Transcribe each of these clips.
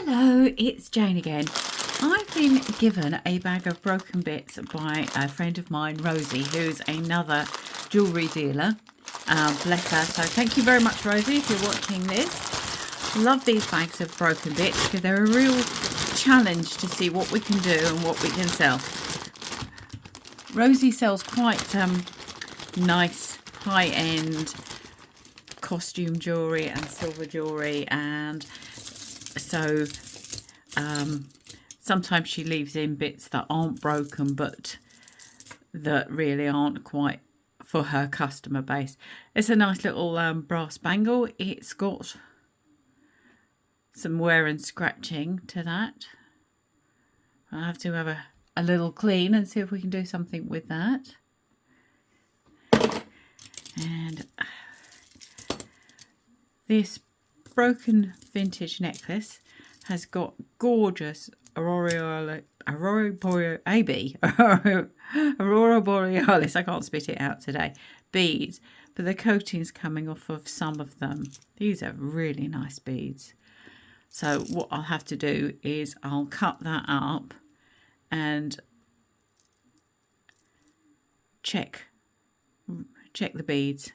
Hello, it's Jane again. I've been given a bag of broken bits by a friend of mine, Rosie, who's another jewellery dealer. Bless her. So thank you very much, Rosie, if you're watching this. Love these bags of broken bits because they're a real challenge to see what we can do and what we can sell. Rosie sells quite nice high-end costume jewellery and silver jewellery, and so sometimes she leaves in bits that aren't broken but that really aren't quite for her customer base. It's a nice little brass bangle. It's got some wear and scratching to that. I have to have a little clean and see if we can do something with that. And this broken vintage necklace has got gorgeous Aurora Borealis, I can't spit it out today, beads, but the coating's coming off of some of them. These are really nice beads. So what I'll have to do is I'll cut that up and check the beads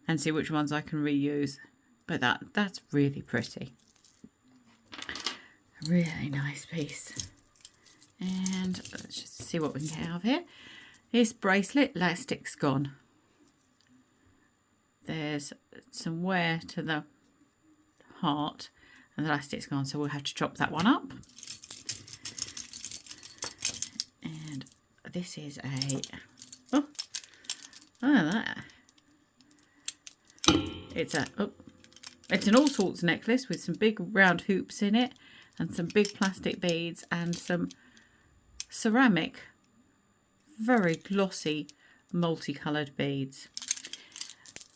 and see which ones I can reuse. But that's really pretty. A really nice piece. And let's just see what we can get out of here. This bracelet, elastic's gone. There's some wear to the heart and the elastic's gone, so we'll have to chop that one up. And this is a it's an all sorts necklace with some big round hoops in it and some big plastic beads and some ceramic, very glossy, multicoloured beads.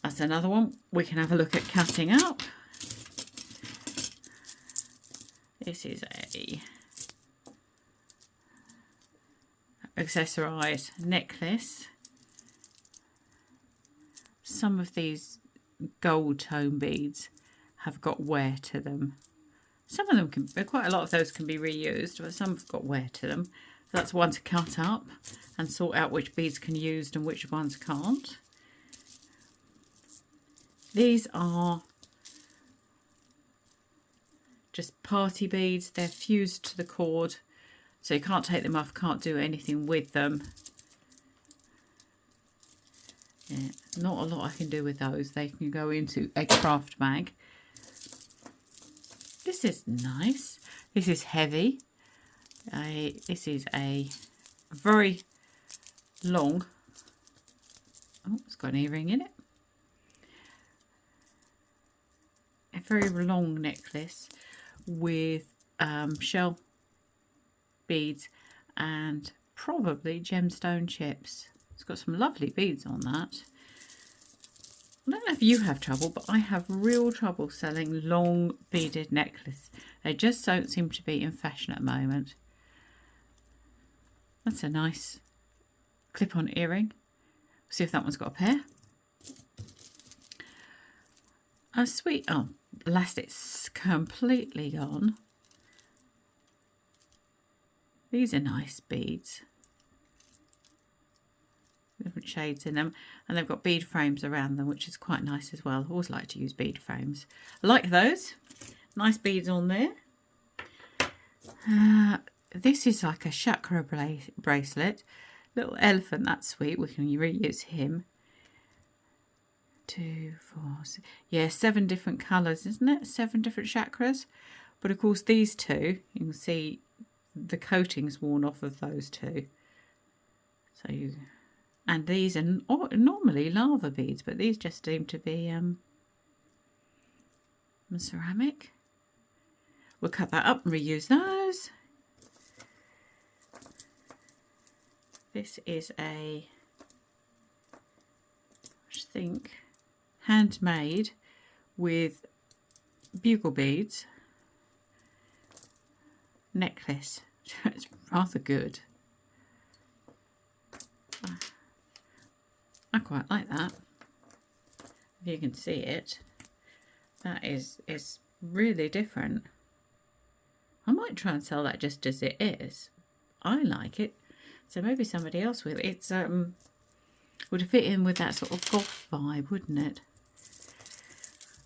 That's another one we can have a look at cutting up. This is a accessorised necklace. Some of these gold tone beads have got wear to them. Some of them can, quite a lot of those can be reused, but some have got wear to them. So that's one to cut up and sort out which beads can be used and which ones can't. These are just party beads. They're fused to the cord, so you can't take them off, can't do anything with them. Yeah, not a lot I can do with those. They can go into a craft bag. This is nice. This is heavy. This is a very long, oh, it's got an earring in it. A very long necklace with shell beads and probably gemstone chips. It's got some lovely beads on that. I don't know if you have trouble, but I have real trouble selling long beaded necklaces. They just don't seem to be in fashion at the moment. That's a nice clip-on earring. See if that one's got a pair. A sweet, oh, elastic's completely gone. These are nice beads. Different shades in them, and they've got bead frames around them, which is quite nice as well. I always like to use bead frames. I like those. Nice beads on there. This is like a chakra bracelet. Little elephant, that's sweet. We can reuse him. 2, 4, 6. Yeah, 7 different colours, isn't it? 7 different chakras. But of course these two, you can see the coating's worn off of those two. So you... And these are normally lava beads, but these just seem to be ceramic. We'll cut that up and reuse those. This is a, I think, handmade with bugle beads necklace. It's rather good. I quite like that. If you can see it, that is really different. I might try and sell that just as it is. I like it. So maybe somebody else will. It's would fit in with that sort of goth vibe, wouldn't it?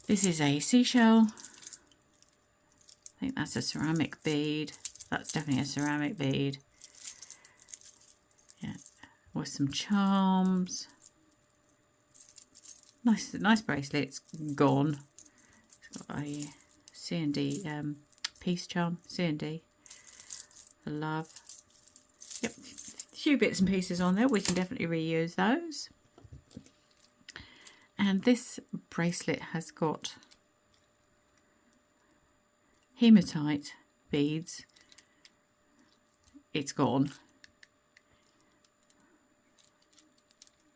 This is a seashell. I think that's a ceramic bead. That's definitely a ceramic bead. Yeah, with some charms. Nice bracelet. It's gone. It's got a C&D peace charm. C&D for love. Yep, a few bits and pieces on there. We can definitely reuse those. And this bracelet has got hematite beads. It's gone.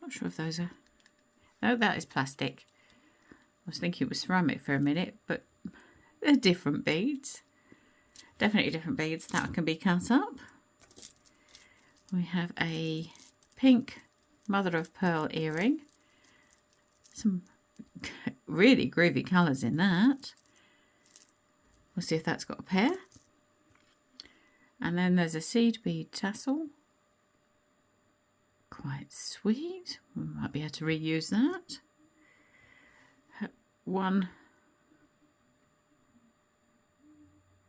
Not sure if those are... No, that is plastic. I was thinking it was ceramic for a minute, but they're different beads. Definitely different beads. That can be cut up. We have a pink mother of pearl earring. Some really groovy colours in that. We'll see if that's got a pair. And then there's a seed bead tassel. Quite sweet. We might be able to reuse that. One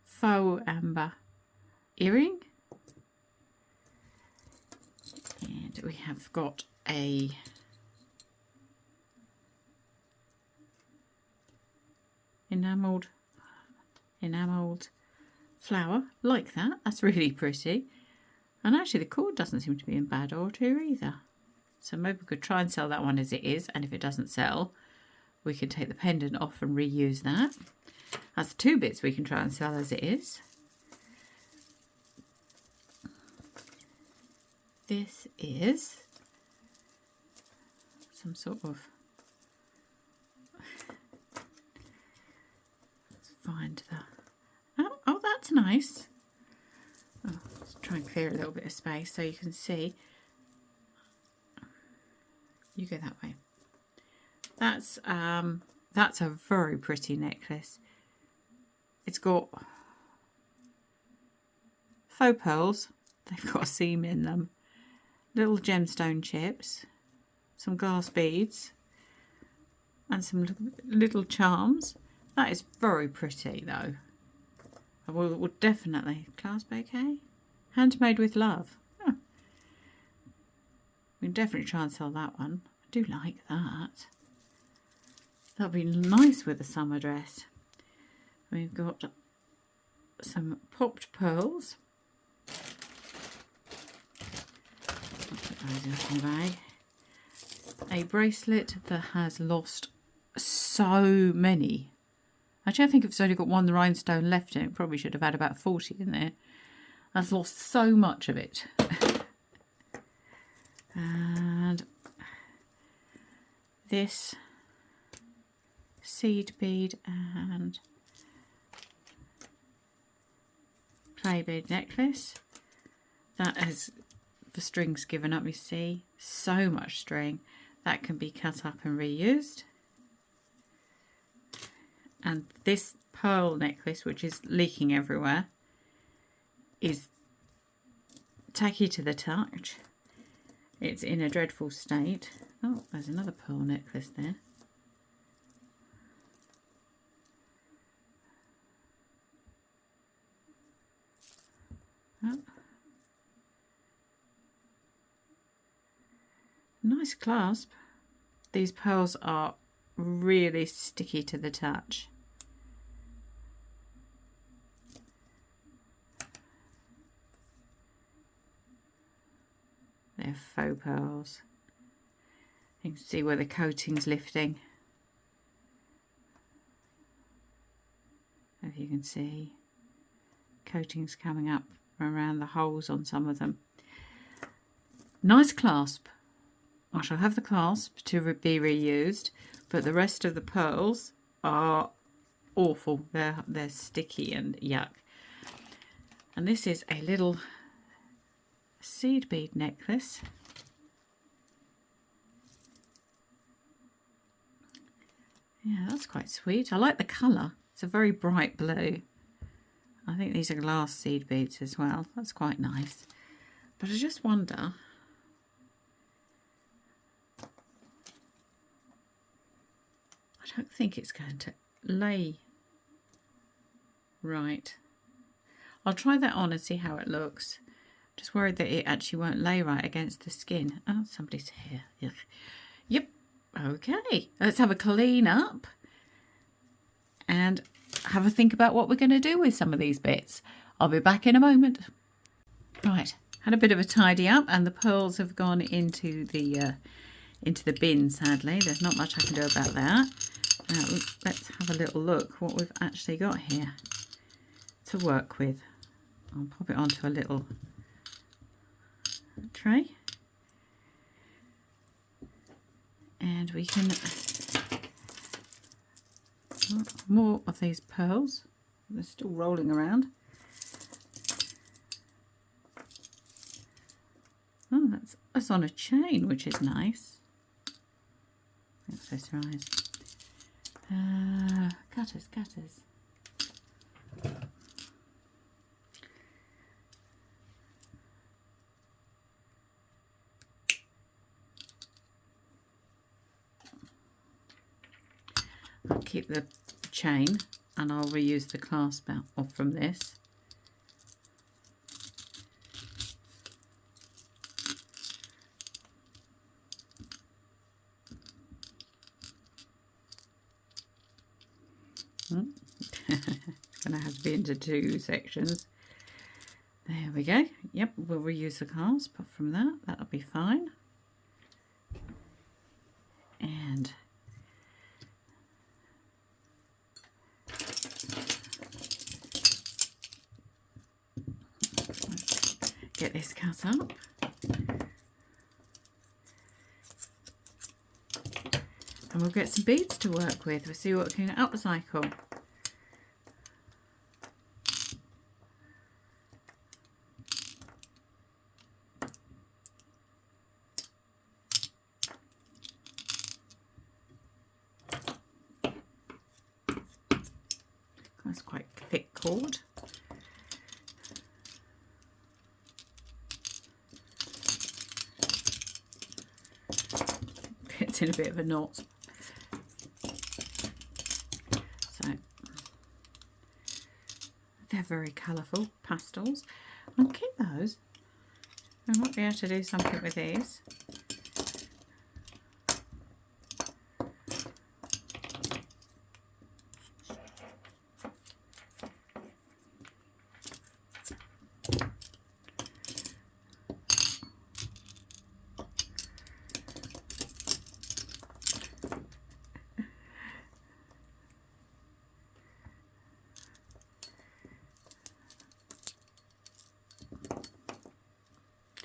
faux amber earring. And we have got a enamelled flower like that. That's really pretty. And actually the cord doesn't seem to be in bad order either. So maybe we could try and sell that one as it is, and if it doesn't sell, we can take the pendant off and reuse that. That's two bits we can try and sell as it is. This is some sort of... Let's find the... Oh, that's nice. Oh, let's try and clear a little bit of space so you can see. You go that way. That's a very pretty necklace. It's got faux pearls. They've got a seam in them. Little gemstone chips. Some glass beads. And some little charms. That is very pretty though. I would definitely... Class bouquet? Handmade with love. Oh. We can definitely try and sell that one. I do like that. That'll be nice with a summer dress. We've got some popped pearls. I'll put those in the bag. A bracelet that has lost so many. Actually, I think if it's only got one rhinestone left in it, probably should have had about 40 in there. That's lost so much of it. And this seed bead and clay bead necklace. That has the strings given up, you see. So much string. That can be cut up and reused. And this pearl necklace, which is leaking everywhere, is tacky to the touch. It's in a dreadful state. Oh, there's another pearl necklace there. Oh. Nice clasp. These pearls are really sticky to the touch. They're faux pearls. You can see where the coating's lifting. If you can see, coating's coming up around the holes on some of them. Nice clasp. I shall have the clasp to be reused, but the rest of the pearls are awful. They're sticky and yuck. And this is a little seed bead necklace. Yeah, that's quite sweet. I like the colour. It's a very bright blue. I think these are glass seed beads as well. That's quite nice. But I just wonder, I don't think it's going to lay right. I'll try that on and see how it looks. Just worried that it actually won't lay right against the skin. Oh, somebody's here. Ugh. Yep. Okay. Let's have a clean up and have a think about what we're going to do with some of these bits. I'll be back in a moment. Right. Had a bit of a tidy up, and the pearls have gone into the bin. Sadly, there's not much I can do about that. Now let's have a little look what we've actually got here to work with. I'll pop it onto a little tray, and we can more of these pearls. They're still rolling around. Oh, that's on a chain, which is nice. Accessorize. Cutters. I'll keep the chain and I'll reuse the clasp out off from this. It's going to have to be into two sections. There we go. Yep, we'll reuse the clasp from that. That'll be fine. And let's get this cut up. And we'll get some beads to work with. We'll see what we can upcycle. That's quite thick cord. It's in a bit of a knot. So they're very colourful pastels. I'll keep those. I might be able to do something with these.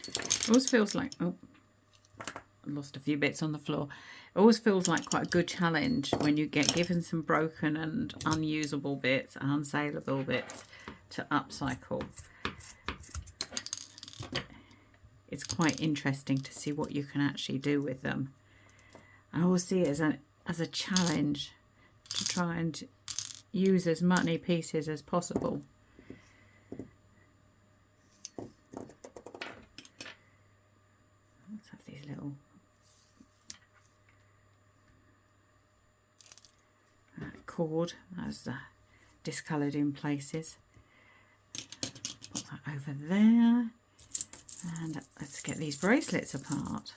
It always feels like, oh, I lost a few bits on the floor. It always feels like quite a good challenge when you get given some broken and unusable bits and unsaleable bits to upcycle. It's quite interesting to see what you can actually do with them. I always see it as a challenge to try and use as many pieces as possible. Let's have these little cord that's discoloured in places. Put that over there, and let's get these bracelets apart.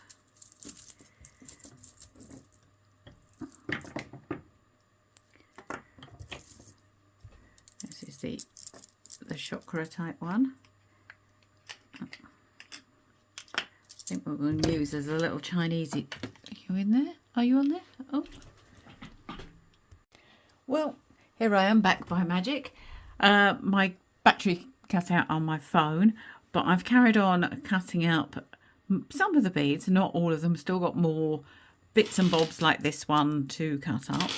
This is the chakra type one. I think what we're going to use as a little Chinese. Are you in there? Are you on there? Oh. Well, here I am back by magic. My battery cut out on my phone, but I've carried on cutting up some of the beads, not all of them. Still got more bits and bobs like this one to cut up,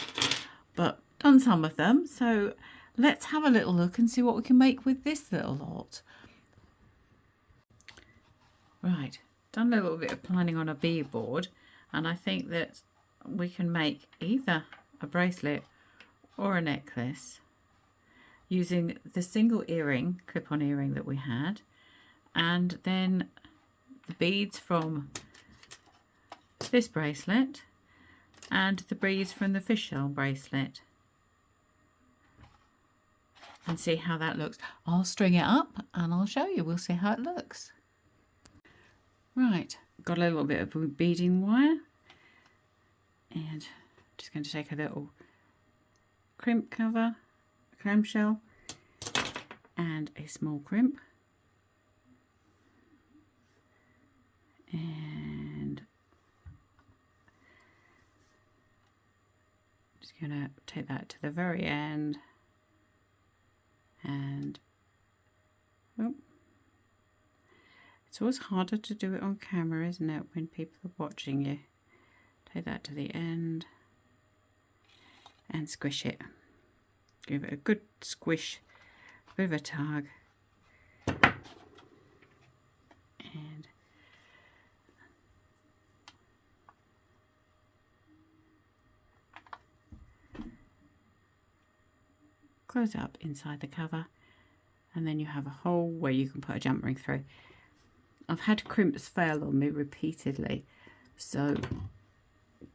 but done some of them. So let's have a little look and see what we can make with this little lot. Right, done a little bit of planning on a bead board, and I think that we can make either a bracelet or a necklace using the single earring, clip-on earring that we had, and then the beads from this bracelet and the beads from the fishshell bracelet, and see how that looks. I'll string it up and I'll show you. We'll see how it looks. Right, got a little bit of beading wire, and just going to take a little crimp cover, a clamshell, and a small crimp, and just going to take that to the very end, and oh, it's always harder to do it on camera, isn't it, when people are watching you. Take that to the end and squish it. Give it a good squish, a bit of a tug, and close up inside the cover, and then you have a hole where you can put a jump ring through. I've had crimps fail on me repeatedly, so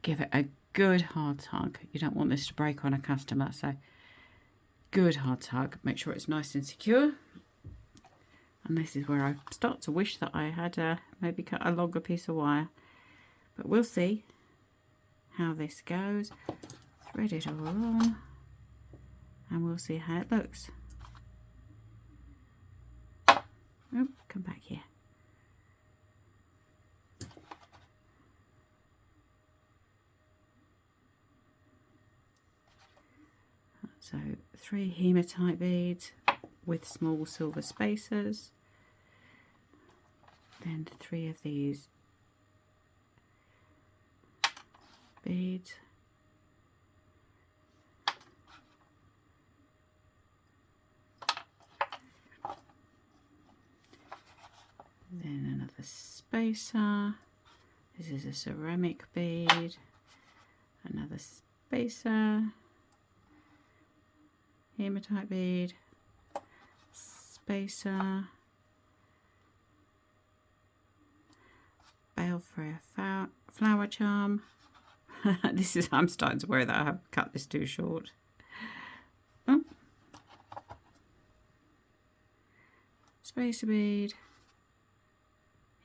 give it a good hard tug. You don't want this to break on a customer, so good hard tug. Make sure it's nice and secure. And this is where I start to wish that I had maybe cut a longer piece of wire, but we'll see how this goes. Thread it all on and we'll see how it looks. Oh, come back here. So 3 hematite beads with small silver spacers, then 3 of these beads, then another spacer. This is a ceramic bead, another spacer, hematite bead, spacer, balefrare flower charm. This is, I'm starting to worry that I have cut this too short. Oh. Spacer bead,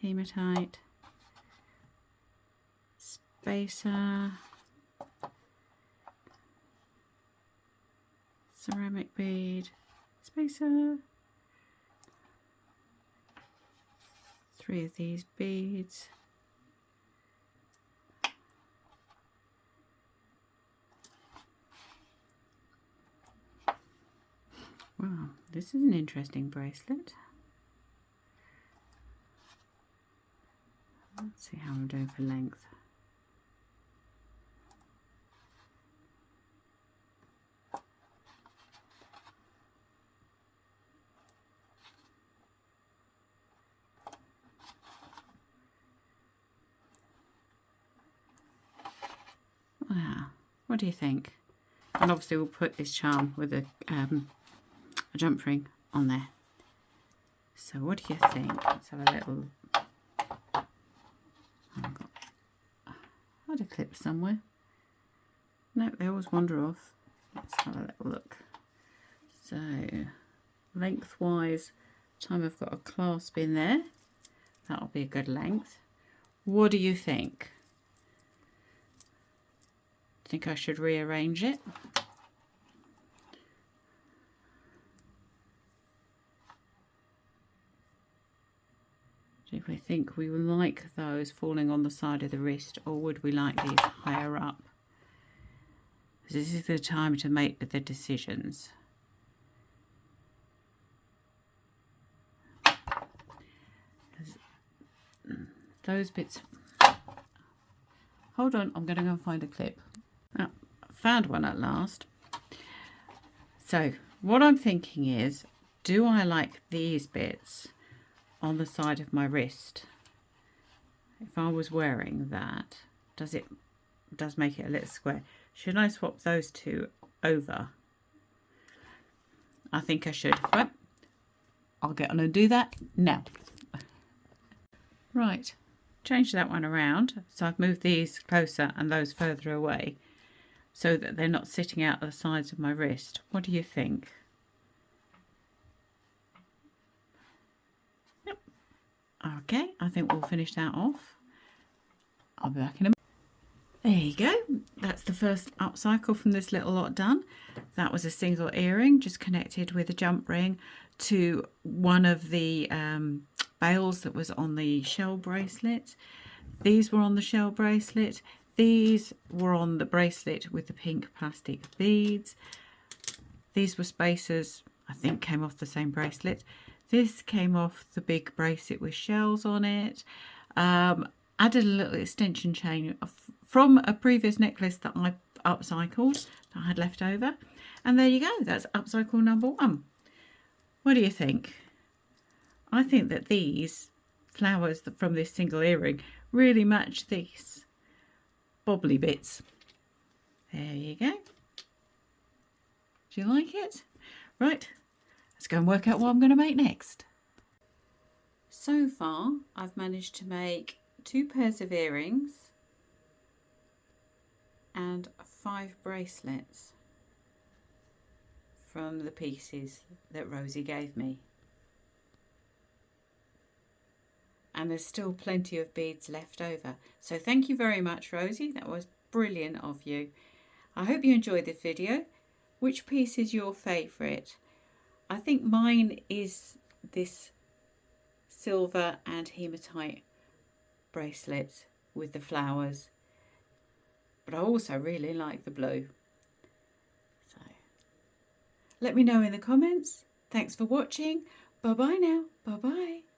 hematite, spacer, ceramic bead, spacer, 3 of these beads, wow, this is an interesting bracelet. Let's see how I'm doing for length. Wow, what do you think? And obviously we'll put this charm with a jump ring on there. So what do you think? Let's have a little... I had a clip somewhere. No, they always wander off. Let's have a little look. So, lengthwise, time I've got a clasp in there. That'll be a good length. What do you think? Think I should rearrange it? Do we think we like those falling on the side of the wrist, or would we like these higher up? This is the time to make the decisions. Those bits... Hold on, I'm going to go and find a clip. Oh, I found one at last. So, what I'm thinking is, do I like these bits on the side of my wrist? If I was wearing that, does make it a little square. Should I swap those two over? I think I should. Right, I'll get on and do that now. Right, change that one around. So I've moved these closer and those further away so that they're not sitting out the sides of my wrist. What do you think? Yep. Okay, I think we'll finish that off. I'll be back in a minute. There you go. That's the first upcycle from this little lot done. That was a single earring just connected with a jump ring to one of the bails that was on the shell bracelet. These were on the shell bracelet. These were on the bracelet with the pink plastic beads. These were spacers, I think came off the same bracelet. This came off the big bracelet with shells on it. Added a little extension chain from a previous necklace that I upcycled, that I had left over. And there you go, that's upcycle number 1. What do you think? I think that these flowers from this single earring really match these bobbly bits. There you go. Do you like it? Right, let's go and work out what I'm going to make next. So far, I've managed to make 2 pairs of earrings and 5 bracelets from the pieces that Rosie gave me. And there's still plenty of beads left over. So thank you very much, Rosie. That was brilliant of you. I hope you enjoyed this video. Which piece is your favourite? I think mine is this silver and hematite bracelet with the flowers. But I also really like the blue. So let me know in the comments. Thanks for watching. Bye bye now. Bye bye.